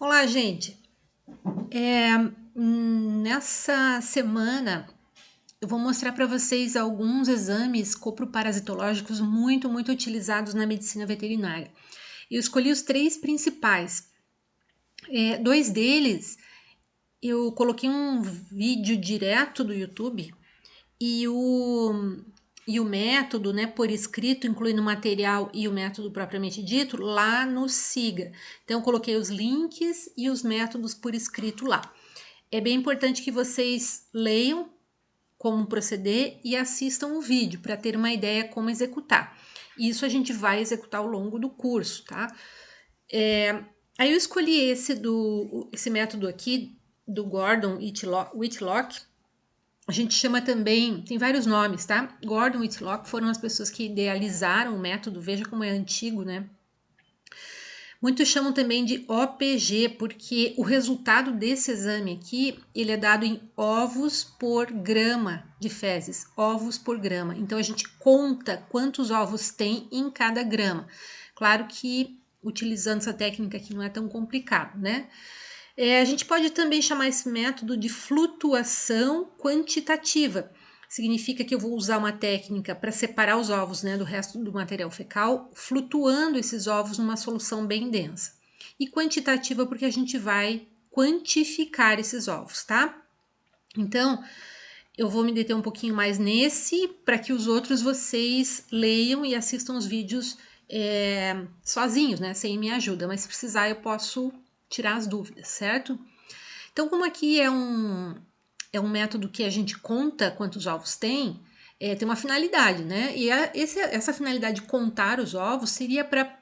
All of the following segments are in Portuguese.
Olá, gente. Nessa semana eu vou mostrar para vocês alguns exames coproparasitológicos muito utilizados na medicina veterinária. Eu escolhi os três principais. Dois deles eu coloquei um vídeo direto do YouTube e o método, né, por escrito, incluindo o material e o método propriamente dito, lá no Siga. Então, eu coloquei os links e os métodos por escrito lá. É bem importante que vocês leiam como proceder e assistam o vídeo para ter uma ideia como executar. Isso a gente vai executar ao longo do curso, tá? Aí eu escolhi esse método aqui do Gordon Whitlock. A gente chama também, tem vários nomes, tá? Gordon Whitlock foram as pessoas que idealizaram o método, veja como é antigo, né? Muitos chamam também de OPG, porque o resultado desse exame aqui, ele é dado em ovos por grama de fezes, ovos por grama. Então, a gente conta quantos ovos tem em cada grama. Claro que, utilizando essa técnica aqui, não é tão complicado, né? A gente pode também chamar esse método de flutuação quantitativa. Significa que eu vou usar uma técnica para separar os ovos, né, do resto do material fecal, flutuando esses ovos numa solução bem densa. E quantitativa porque a gente vai quantificar esses ovos, tá? Então, eu vou me deter um pouquinho mais nesse, para que os outros vocês leiam e assistam os vídeos sozinhos, né, sem minha ajuda. Mas se precisar, eu posso tirar as dúvidas, certo? Então, como aqui é um método que a gente conta quantos ovos tem, tem uma finalidade, né? E essa finalidade de contar os ovos seria para,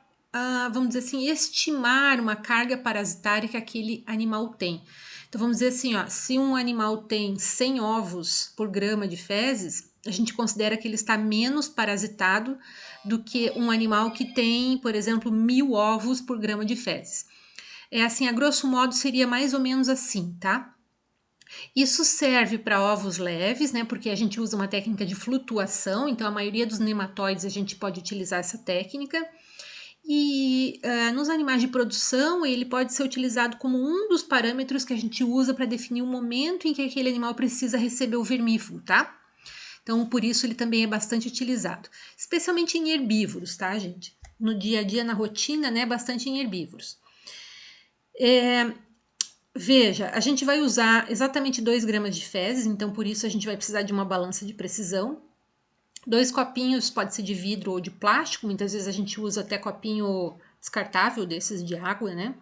vamos dizer assim, estimar uma carga parasitária que aquele animal tem. Então, vamos dizer assim, ó, se um animal tem 100 ovos por grama de fezes, a gente considera que ele está menos parasitado do que um animal que tem, por exemplo, 1000 ovos por grama de fezes. É assim, a grosso modo seria mais ou menos assim, tá? Isso serve para ovos leves, né? Porque a gente usa uma técnica de flutuação, então a maioria dos nematóides a gente pode utilizar essa técnica. E nos animais de produção, ele pode ser utilizado como um dos parâmetros que a gente usa para definir o momento em que aquele animal precisa receber o vermífugo, tá? Então, por isso ele também é bastante utilizado, especialmente em herbívoros, tá, gente? No dia a dia, na rotina, né? Bastante em herbívoros. Veja, a gente vai usar exatamente 2 gramas de fezes, então por isso a gente vai precisar de uma balança de precisão. 2 copinhos, pode ser de vidro ou de plástico, muitas vezes a gente usa até copinho descartável desses de água, né?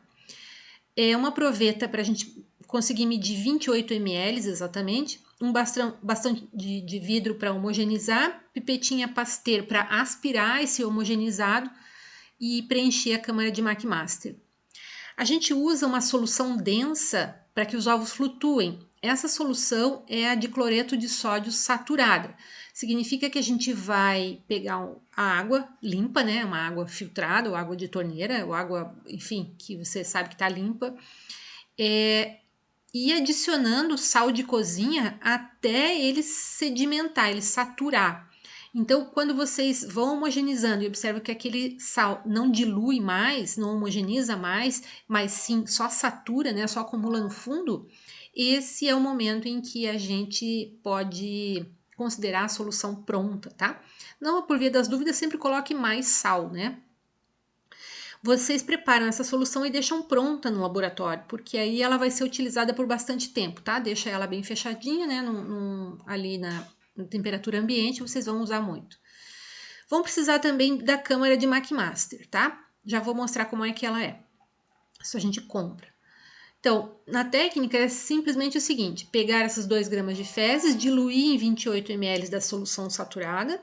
Uma proveta para a gente conseguir medir 28 ml exatamente, um bastante de vidro para homogeneizar, pipetinha Pasteur para aspirar esse homogeneizado e preencher a câmara de McMaster. A gente usa uma solução densa para que os ovos flutuem. Essa solução é a de cloreto de sódio saturada. Significa que a gente vai pegar a água limpa, né? Uma água filtrada, ou água de torneira, ou água, enfim, que você sabe que está limpa, e adicionando sal de cozinha até ele sedimentar, ele saturar. Então, quando vocês vão homogeneizando e observam que aquele sal não dilui mais, não homogeneiza mais, mas sim só satura, né, só acumula no fundo, esse é o momento em que a gente pode considerar a solução pronta, tá? Não, por via das dúvidas, sempre coloque mais sal, né? Vocês preparam essa solução e deixam pronta no laboratório, porque aí ela vai ser utilizada por bastante tempo, tá? Deixa ela bem fechadinha, né? Ali na temperatura ambiente, vocês vão usar muito. Vão precisar também da câmara de McMaster, tá? Já vou mostrar como é que ela é. Isso a gente compra. Então, na técnica é simplesmente o seguinte: pegar essas 2 gramas de fezes, diluir em 28 ml da solução saturada,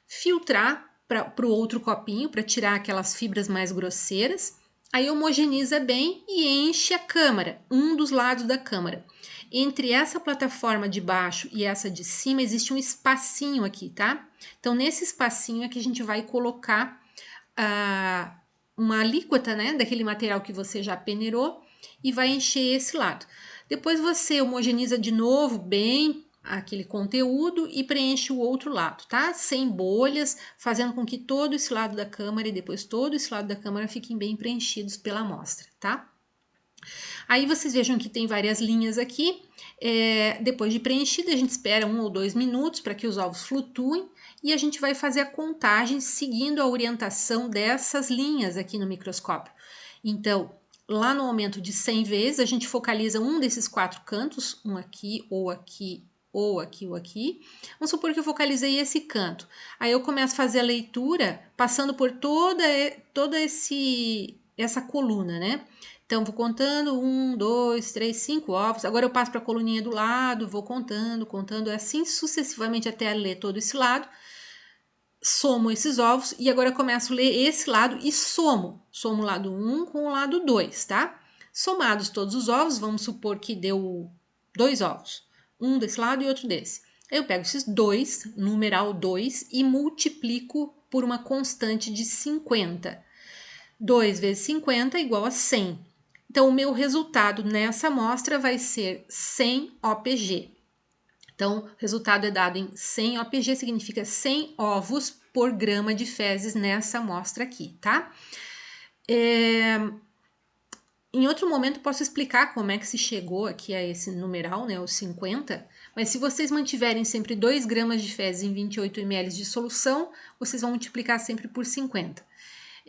filtrar para o outro copinho para tirar aquelas fibras mais grosseiras. Aí homogeneiza bem e enche a câmara, um dos lados da câmara. Entre essa plataforma de baixo e essa de cima existe um espacinho aqui, tá? Então nesse espacinho é que a gente vai colocar uma alíquota, né, daquele material que você já peneirou e vai encher esse lado. Depois você homogeneiza de novo bem aquele conteúdo e preenche o outro lado, tá? Sem bolhas, fazendo com que todo esse lado da câmara e depois todo esse lado da câmara fiquem bem preenchidos pela amostra, tá? Aí vocês vejam que tem várias linhas aqui. Depois de preenchida, a gente espera 1 ou 2 minutos para que os ovos flutuem e a gente vai fazer a contagem seguindo a orientação dessas linhas aqui no microscópio. Então, lá no aumento de 100 vezes, a gente focaliza um desses 4 cantos, um aqui, ou aqui, ou aqui, ou aqui. Vamos supor que eu focalizei esse canto. Aí eu começo a fazer a leitura passando por toda essa coluna, né? Então, vou contando 1, 2, 3, 5 ovos. Agora eu passo para a coluninha do lado, vou contando, assim sucessivamente até ler todo esse lado. Somo esses ovos e agora eu começo a ler esse lado e somo. Somo o lado 1 com o lado 2, tá? Somados todos os ovos, vamos supor que deu 2 ovos. Um desse lado e outro desse. Eu pego esses 2, numeral 2, e multiplico por uma constante de 50. 2 vezes 50 é igual a 100. Então, o meu resultado nessa amostra vai ser 100 OPG. Então, o resultado é dado em 100 OPG, significa 100 ovos por grama de fezes nessa amostra aqui, tá? Em outro momento, posso explicar como é que se chegou aqui a esse numeral, né, os 50, mas se vocês mantiverem sempre 2 gramas de fezes em 28 ml de solução, vocês vão multiplicar sempre por 50.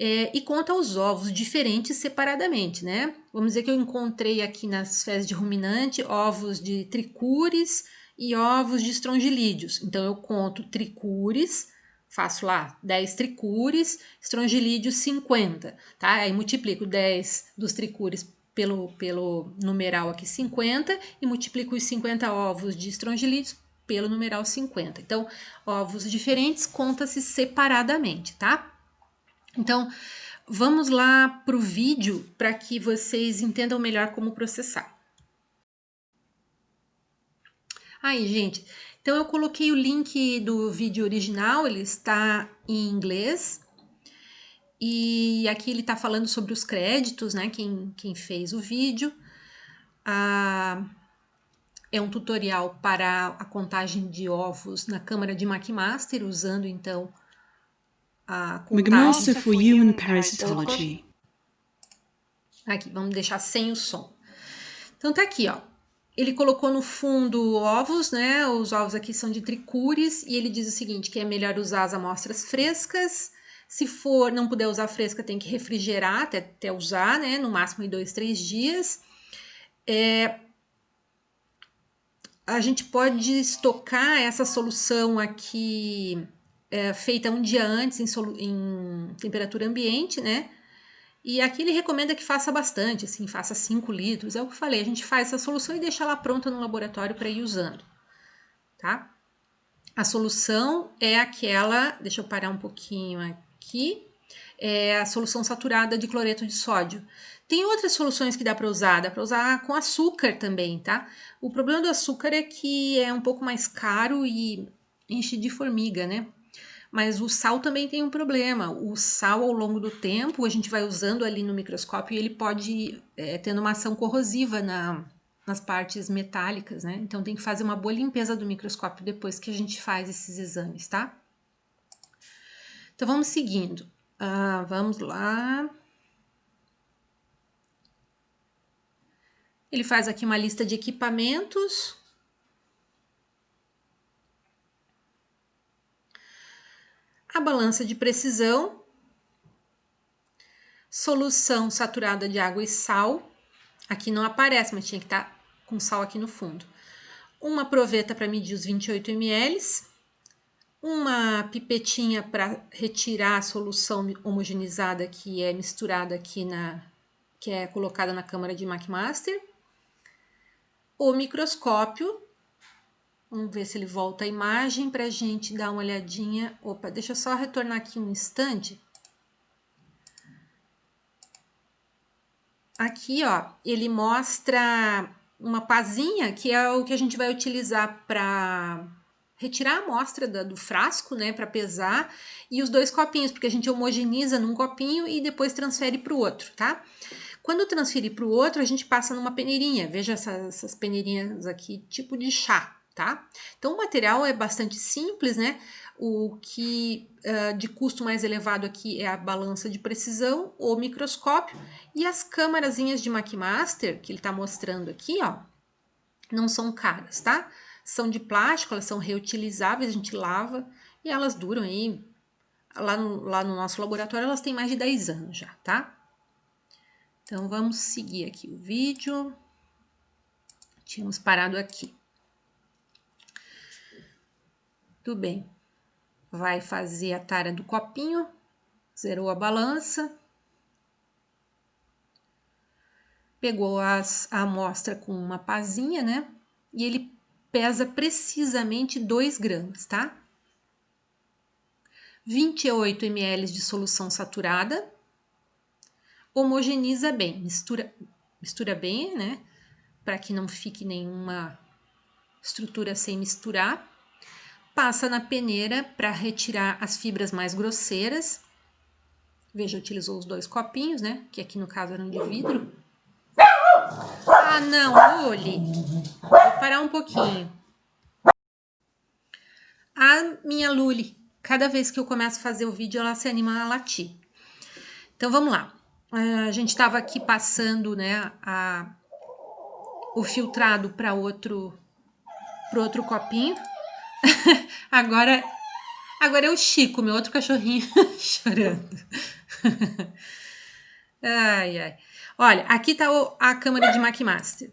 E conta os ovos diferentes separadamente, né? Vamos dizer que eu encontrei aqui nas fezes de ruminante ovos de tricúris e ovos de estrongilídeos. Então, eu conto tricúris, faço lá 10 tricúris, estrongilídeos 50, tá? Aí multiplico 10 dos tricúris pelo numeral aqui 50 e multiplico os 50 ovos de estrongilídeos pelo numeral 50. Então, ovos diferentes conta-se separadamente, tá? Então, vamos lá para o vídeo para que vocês entendam melhor como processar. Aí, gente, então eu coloquei o link do vídeo original, ele está em inglês. E aqui ele está falando sobre os créditos, né? Quem fez o vídeo. É um tutorial para a contagem de ovos na câmara de McMaster, usando então a contagem. McMaster for Human Parasitology. Aqui, vamos deixar sem o som. Então tá aqui, ó. Ele colocou no fundo ovos, né? Os ovos aqui são de tricúris e ele diz o seguinte, que é melhor usar as amostras frescas. Se for, não puder usar fresca, tem que refrigerar até usar, né? No máximo em 2, 3 dias. A gente pode estocar essa solução aqui feita um dia antes em temperatura ambiente, né? E aqui ele recomenda que faça bastante, assim, faça 5 litros. É o que eu falei, a gente faz essa solução e deixa ela pronta no laboratório para ir usando, tá? A solução é aquela, deixa eu parar um pouquinho aqui, é a solução saturada de cloreto de sódio. Tem outras soluções que dá para usar com açúcar também, tá? O problema do açúcar é que é um pouco mais caro e enche de formiga, né? Mas o sal também tem um problema. O sal, ao longo do tempo, a gente vai usando ali no microscópio e ele pode tendo uma ação corrosiva nas partes metálicas, né? Então tem que fazer uma boa limpeza do microscópio depois que a gente faz esses exames, tá? Então vamos seguindo. Vamos lá. Ele faz aqui uma lista de equipamentos. A balança de precisão, solução saturada de água e sal, aqui não aparece, mas tinha que estar com sal aqui no fundo. Uma proveta para medir os 28 ml, uma pipetinha para retirar a solução homogeneizada que é misturada aqui que é colocada na câmara de McMaster, o microscópio. Vamos ver se ele volta a imagem para a gente dar uma olhadinha. Opa, deixa eu só retornar aqui um instante. Aqui, ó, ele mostra uma pazinha que é o que a gente vai utilizar para retirar a amostra do frasco, né, para pesar, e os 2 copinhos, porque a gente homogeniza num copinho e depois transfere para o outro, tá? Quando transferir para o outro, a gente passa numa peneirinha. Veja essas peneirinhas aqui, tipo de chá. tá? Então, o material é bastante simples, né? O que de custo mais elevado aqui é a balança de precisão, o microscópio e as câmarazinhas de McMaster, que ele tá mostrando aqui, ó, não são caras, tá? São de plástico, elas são reutilizáveis, a gente lava e elas duram aí, lá no nosso laboratório, elas têm mais de 10 anos já, tá? Então, vamos seguir aqui o vídeo. Tínhamos parado aqui. Tudo bem. Vai fazer a tara do copinho. Zerou a balança. Pegou a amostra com uma pazinha, né? E ele pesa precisamente 2 gramas, tá? 28 ml de solução saturada. Homogeniza bem. Mistura bem, né? Para que não fique nenhuma estrutura sem misturar. Passa na peneira para retirar as fibras mais grosseiras. Veja, utilizou os 2 copinhos, né? Que aqui no caso eram de vidro. Ah, não, Luli. Vou parar um pouquinho. A minha Luli, cada vez que eu começo a fazer o vídeo, ela se anima a latir. Então, vamos lá. A gente estava aqui passando, né, o filtrado para outro copinho. Agora é o Chico, meu outro cachorrinho, chorando. Ai, ai. Olha, aqui tá a câmara de McMaster.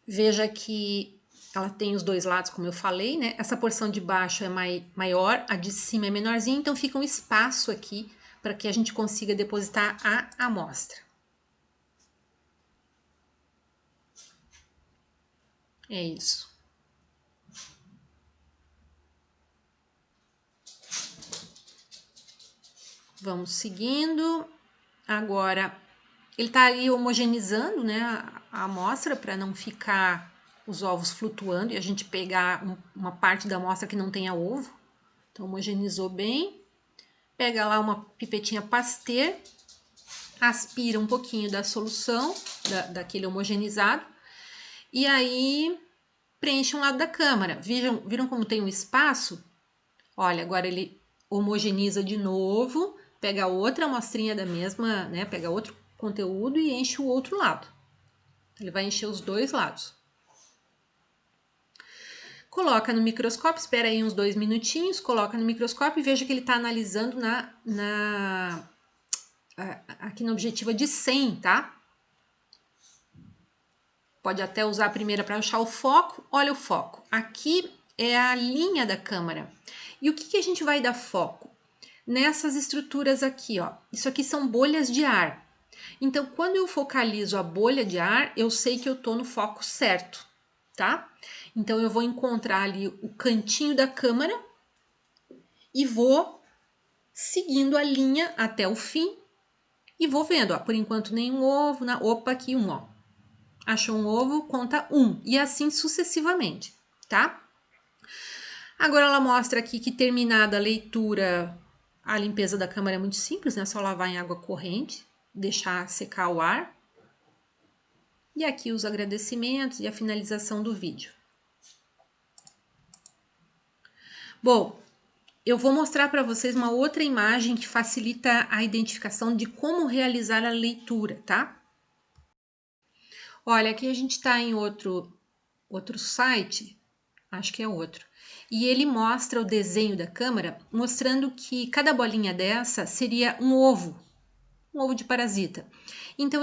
Veja que ela tem os 2 lados, como eu falei, né? Essa porção de baixo é maior, a de cima é menorzinha, então fica um espaço aqui para que a gente consiga depositar a amostra. É isso. Vamos seguindo. Agora, ele tá ali homogeneizando, né, a amostra para não ficar os ovos flutuando e a gente pegar uma parte da amostra que não tenha ovo. Então, homogeneizou bem. Pega lá uma pipetinha Pasteur, aspira um pouquinho da solução, daquele homogeneizado, e aí preenche um lado da câmara. Viram como tem um espaço? Olha, agora ele homogeneiza de novo, pega outra amostrinha da mesma, né? Pega outro conteúdo e enche o outro lado. Ele vai encher os 2 lados. Coloca no microscópio, espera aí uns 2 minutinhos, coloca no microscópio e veja que ele está analisando aqui na objetiva de 100, tá? Pode até usar a primeira para achar o foco. Olha o foco. Aqui é a linha da câmara. E o que a gente vai dar foco? Nessas estruturas aqui, ó. Isso aqui são bolhas de ar. Então, quando eu focalizo a bolha de ar, eu sei que eu tô no foco certo, tá? Então, eu vou encontrar ali o cantinho da câmara e vou seguindo a linha até o fim e vou vendo, ó. Por enquanto, nenhum ovo. Opa, aqui um, ó. Achou um ovo, conta 1. E assim sucessivamente, tá? Agora ela mostra aqui que terminada a leitura, a limpeza da câmara é muito simples, né? Só lavar em água corrente, deixar secar o ar. E aqui os agradecimentos e a finalização do vídeo. Bom, eu vou mostrar para vocês uma outra imagem que facilita a identificação de como realizar a leitura, tá? Olha, aqui a gente está em outro site, acho que é outro, e ele mostra o desenho da câmara, mostrando que cada bolinha dessa seria um ovo de parasita. Então,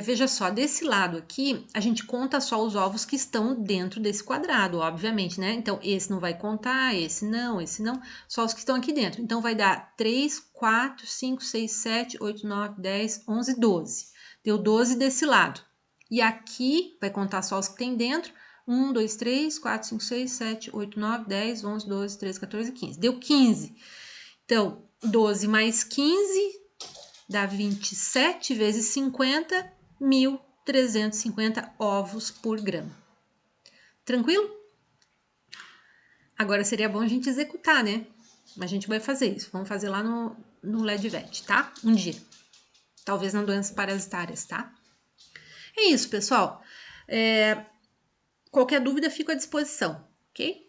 veja só, desse lado aqui, a gente conta só os ovos que estão dentro desse quadrado, obviamente, né? Então, esse não vai contar, esse não, só os que estão aqui dentro. Então, vai dar 3, 4, 5, 6, 7, 8, 9, 10, 11, 12. Deu 12 desse lado. E aqui, vai contar só os que tem dentro. 1, 2, 3, 4, 5, 6, 7, 8, 9, 10, 11, 12, 13, 14, 15. Deu 15. Então, 12 mais 15 dá 27 vezes 50, 1.350 ovos por grama. Tranquilo? Agora seria bom a gente executar, né? Mas a gente vai fazer isso. Vamos fazer lá no LEDVET, tá? Um dia. Talvez na doenças parasitárias, tá? É isso, pessoal. Qualquer dúvida, fico à disposição, ok?